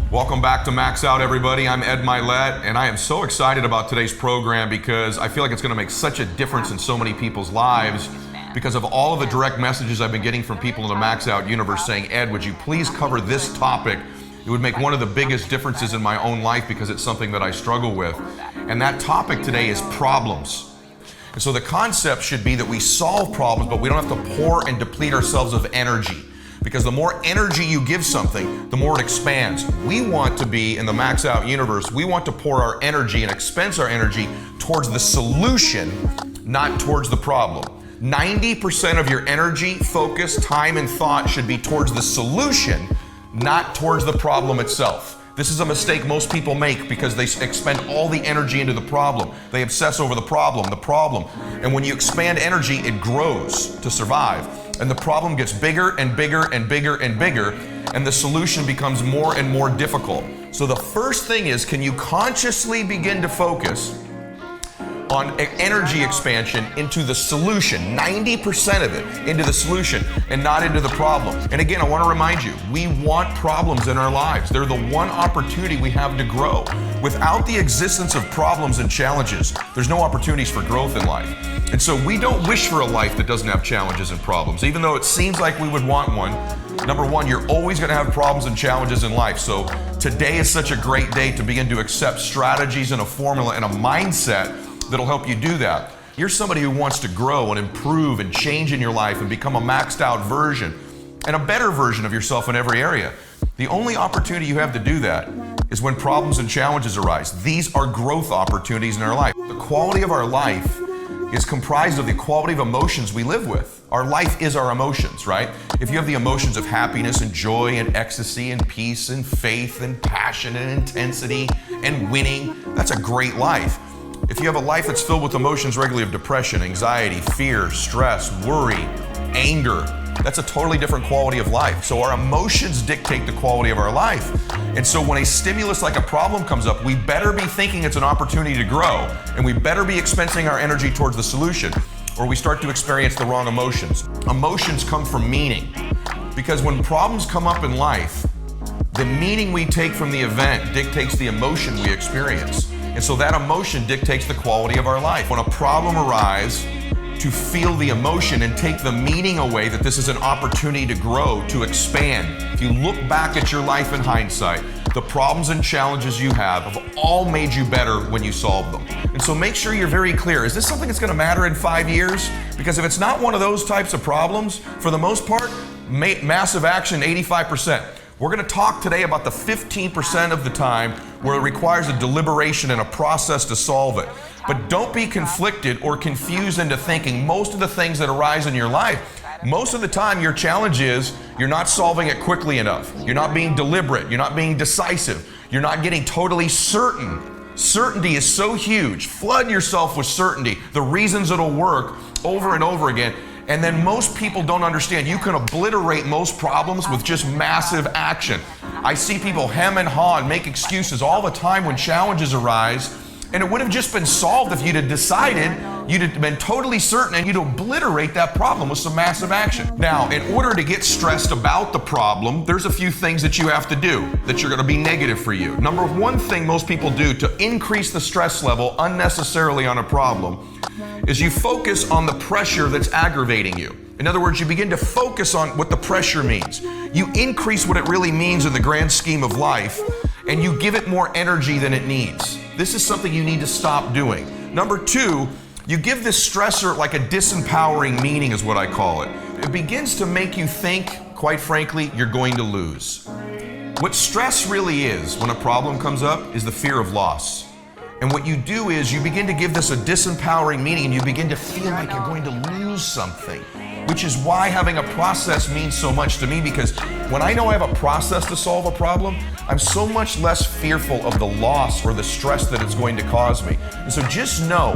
Welcome back to Max Out, everybody. I'm Ed Mylett, and I am so excited about today's program because I feel like it's going to make such a difference in so many people's lives because of all of the direct messages I've been getting from people in the Max Out universe saying, Ed, would you please cover this topic? It would make one of the biggest differences in my own life because it's something that I struggle with. And that topic today is problems. And so the concept should be that we solve problems, but we don't have to pour and deplete ourselves of energy. Because the more energy you give something, the more it expands. We want to be in the Max Out universe, we want to pour our energy and expense our energy towards the solution, not towards the problem. 90% of your energy, focus, time, and thought should be towards the solution, not towards the problem itself. This is a mistake most people make because they expend all the energy into the problem. They obsess over the problem. And when you expand energy, it grows to survive. And the problem gets bigger and bigger and bigger and bigger, and the solution becomes more and more difficult. So the first thing is, can you consciously begin to focus on energy expansion into the solution, 90% of it into the solution and not into the problem. And again, I want to remind you, we want problems in our lives. They're the one opportunity we have to grow. Without the existence of problems and challenges, there's no opportunities for growth in life. And so we don't wish for a life that doesn't have challenges and problems, even though it seems like we would want one. Number one, you're always going to have problems and challenges in life. So today is such a great day to begin to accept strategies and a formula and a mindset that'll help you do that. You're somebody who wants to grow and improve and change in your life and become a maxed out version and a better version of yourself in every area. The only opportunity you have to do that is when problems and challenges arise. These are growth opportunities in our life. The quality of our life is comprised of the quality of emotions we live with. Our life is our emotions, right? If you have the emotions of happiness and joy and ecstasy and peace and faith and passion and intensity and winning, that's a great life. If you have a life that's filled with emotions regularly of depression, anxiety, fear, stress, worry, anger, that's a totally different quality of life. So our emotions dictate the quality of our life. And so when a stimulus like a problem comes up, we better be thinking it's an opportunity to grow, and we better be expensing our energy towards the solution, or we start to experience the wrong emotions. Emotions come from meaning. Because when problems come up in life, the meaning we take from the event dictates the emotion we experience. And so that emotion dictates the quality of our life. When a problem arises, to feel the emotion and take the meaning away that this is an opportunity to grow, to expand. If you look back at your life in hindsight, the problems and challenges you have all made you better when you solved them. And so make sure you're very clear. Is this something that's going to matter in 5 years? Because if it's not one of those types of problems, for the most part, massive action, 85%. We're going to talk today about the 15% of the time where it requires a deliberation and a process to solve it. But don't be conflicted or confused into thinking most of the things that arise in your life, most of the time your challenge is you're not solving it quickly enough. You're not being deliberate. You're not being decisive. You're not getting totally certain. Certainty is so huge. Flood yourself with certainty, the reasons it'll work over and over again. And then most people don't understand. You can obliterate most problems with just massive action. I see people hem and haw and make excuses all the time when challenges arise, and it would have just been solved if you'd have decided, you'd have been totally certain, and you'd obliterate that problem with some massive action. Now, in order to get stressed about the problem, there's a few things that you have to do that are going to be negative for you. Number one thing most people do to increase the stress level unnecessarily on a problem is you focus on the pressure that's aggravating you. In other words, you begin to focus on what the pressure means. You increase what it really means in the grand scheme of life, and you give it more energy than it needs. This is something you need to stop doing. Number two, you give this stressor like a disempowering meaning is what I call it. It begins to make you think, quite frankly, you're going to lose. What stress really is when a problem comes up is the fear of loss. And what you do is you begin to give this a disempowering meaning, and you begin to feel like you're going to lose something, which is why having a process means so much to me, because when I know I have a process to solve a problem, I'm so much less fearful of the loss or the stress that it's going to cause me. And so just know,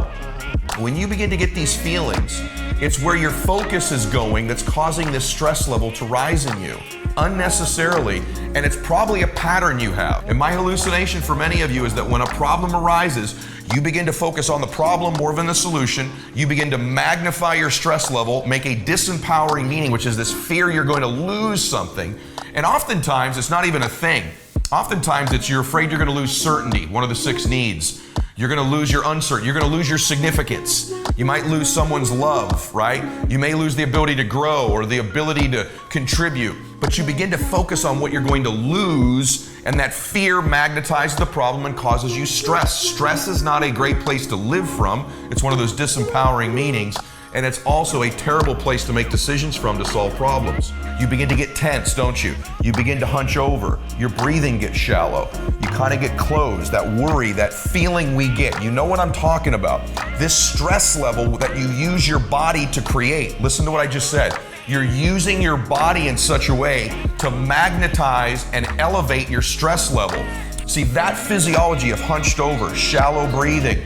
when you begin to get these feelings, it's where your focus is going that's causing this stress level to rise in you unnecessarily, and it's probably a pattern you have. And my hallucination for many of you is that when a problem arises, you begin to focus on the problem more than the solution. You begin to magnify your stress level, make a disempowering meaning, which is this fear you're going to lose something. And oftentimes, it's not even a thing. Oftentimes it's you're afraid you're going to lose certainty, one of the 6 needs. You're going to lose your uncertainty. You're going to lose your significance. You might lose someone's love, right? You may lose the ability to grow or the ability to contribute, but you begin to focus on what you're going to lose, and that fear magnetizes the problem and causes you stress. Stress is not a great place to live from. It's one of those disempowering meanings. And it's also a terrible place to make decisions from to solve problems. You begin to get tense, don't you? You begin to hunch over. Your breathing gets shallow. You kind of get closed. That worry, that feeling we get. You know what I'm talking about. This stress level that you use your body to create. Listen to what I just said. You're using your body in such a way to magnetize and elevate your stress level. See, that physiology of hunched over, shallow breathing,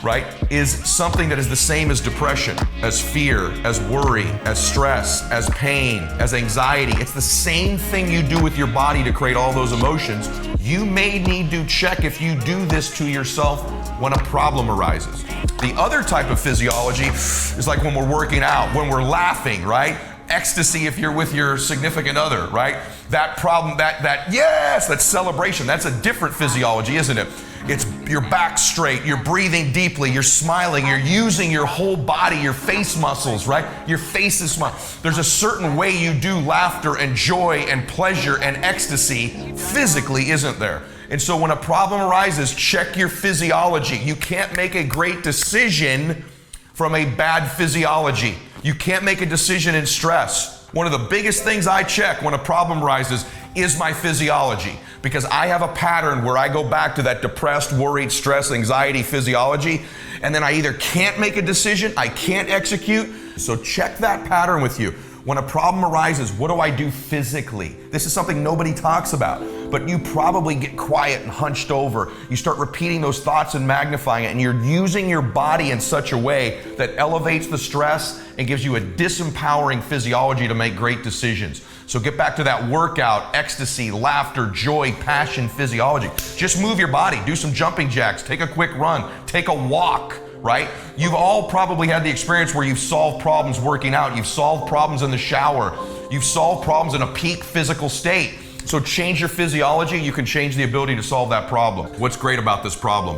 right, is something that is the same as depression, as fear, as worry, as stress, as pain, as anxiety. It's the same thing you do with your body to create all those emotions. You may need to check if you do this to yourself when a problem arises. The other type of physiology is like when we're working out, when we're laughing, right? Ecstasy if you're with your significant other, right? That problem, that celebration, that's a different physiology, isn't it? It's your back straight, you're breathing deeply, you're smiling, you're using your whole body, your face muscles, right? Your face is smiling. There's a certain way you do laughter and joy and pleasure and ecstasy physically, isn't there? And so when a problem arises, check your physiology. You can't make a great decision from a bad physiology. You can't make a decision in stress. One of the biggest things I check when a problem arises is my physiology, because I have a pattern where I go back to that depressed, worried, stress, anxiety physiology, and then I either can't make a decision, I can't execute. So check that pattern with you. When a problem arises, what do I do physically? This is something nobody talks about, but you probably get quiet and hunched over. You start repeating those thoughts and magnifying it, and you're using your body in such a way that elevates the stress and gives you a disempowering physiology to make great decisions. So get back to that workout, ecstasy, laughter, joy, passion, physiology. Just move your body, do some jumping jacks, take a quick run, take a walk, right? You've all probably had the experience where you've solved problems working out, you've solved problems in the shower, you've solved problems in a peak physical state. So change your physiology, you can change the ability to solve that problem. What's great about this problem?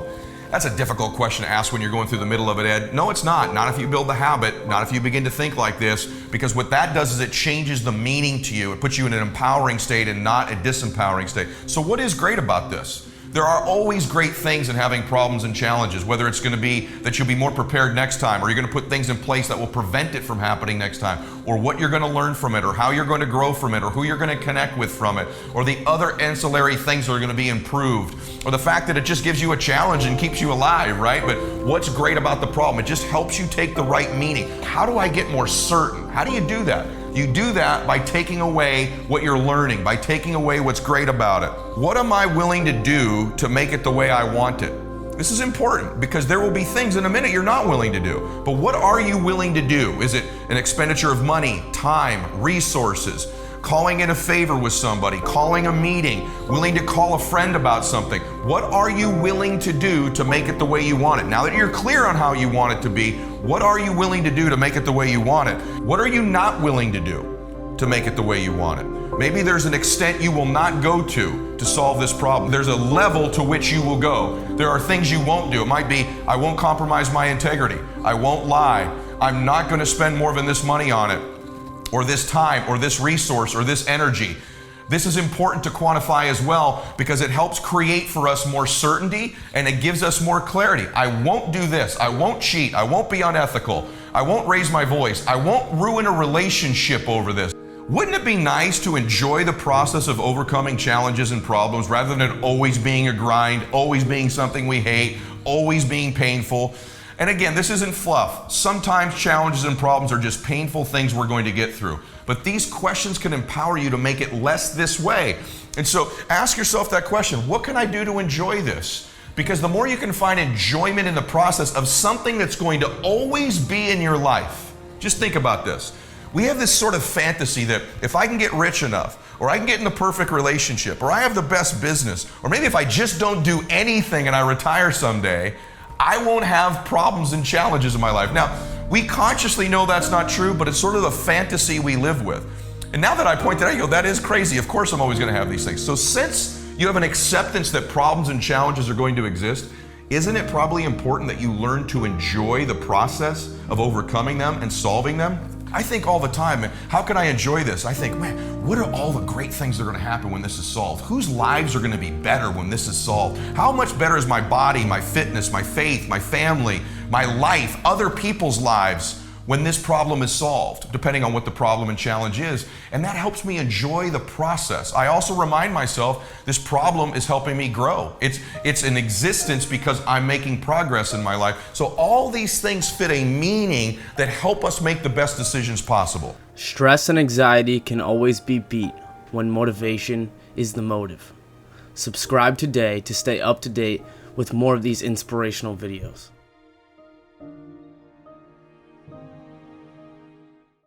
That's a difficult question to ask when you're going through the middle of it, Ed. No, it's not. Not if you build the habit, not if you begin to think like this, because what that does is it changes the meaning to you. It puts you in an empowering state and not a disempowering state. So what is great about this? There are always great things in having problems and challenges, whether it's going to be that you'll be more prepared next time, or you're going to put things in place that will prevent it from happening next time, or what you're going to learn from it, or how you're going to grow from it, or who you're going to connect with from it, or the other ancillary things that are going to be improved, or the fact that it just gives you a challenge and keeps you alive, right? But what's great about the problem? It just helps you take the right meaning. How do I get more certain? How do you do that? You do that by taking away what you're learning, by taking away what's great about it. What am I willing to do to make it the way I want it? This is important because there will be things in a minute you're not willing to do. But what are you willing to do? Is it an expenditure of money, time, resources, calling in a favor with somebody, calling a meeting, willing to call a friend about something? What are you willing to do to make it the way you want it? Now that you're clear on how you want it to be, what are you willing to do to make it the way you want it? What are you not willing to do to make it the way you want it? Maybe there's an extent you will not go to solve this problem. There's a level to which you will go. There are things you won't do. It might be, I won't compromise my integrity. I won't lie. I'm not going to spend more than this money on it, or this time, or this resource, or this energy. This is important to quantify as well because it helps create for us more certainty and it gives us more clarity. I won't do this. I won't cheat. I won't be unethical. I won't raise my voice. I won't ruin a relationship over this. Wouldn't it be nice to enjoy the process of overcoming challenges and problems rather than it always being a grind, always being something we hate, always being painful? And again, this isn't fluff. Sometimes challenges and problems are just painful things we're going to get through. But these questions can empower you to make it less this way. And so ask yourself that question, what can I do to enjoy this? Because the more you can find enjoyment in the process of something that's going to always be in your life. Just think about this. We have this sort of fantasy that if I can get rich enough, or I can get in the perfect relationship, or I have the best business, or maybe if I just don't do anything and I retire someday, I won't have problems and challenges in my life. Now, we consciously know that's not true, but it's sort of the fantasy we live with. And now that I point that out, you go, that is crazy. Of course I'm always going to have these things. So since You have an acceptance that problems and challenges are going to exist. Isn't it probably important that you learn to enjoy the process of overcoming them and solving them? I think all the time, man, how can I enjoy this? I think, man, what are all the great things that are going to happen when this is solved? Whose lives are going to be better when this is solved? How much better is my body, my fitness, my faith, my family, my life, other people's lives when this problem is solved, depending on what the problem and challenge is? And that helps me enjoy the process. I also remind myself this problem is helping me grow. It's an existence because I'm making progress in my life. So all these things fit a meaning that help us make the best decisions possible. Stress and anxiety can always be beat when motivation is the motive. Subscribe today to stay up to date with more of these inspirational videos.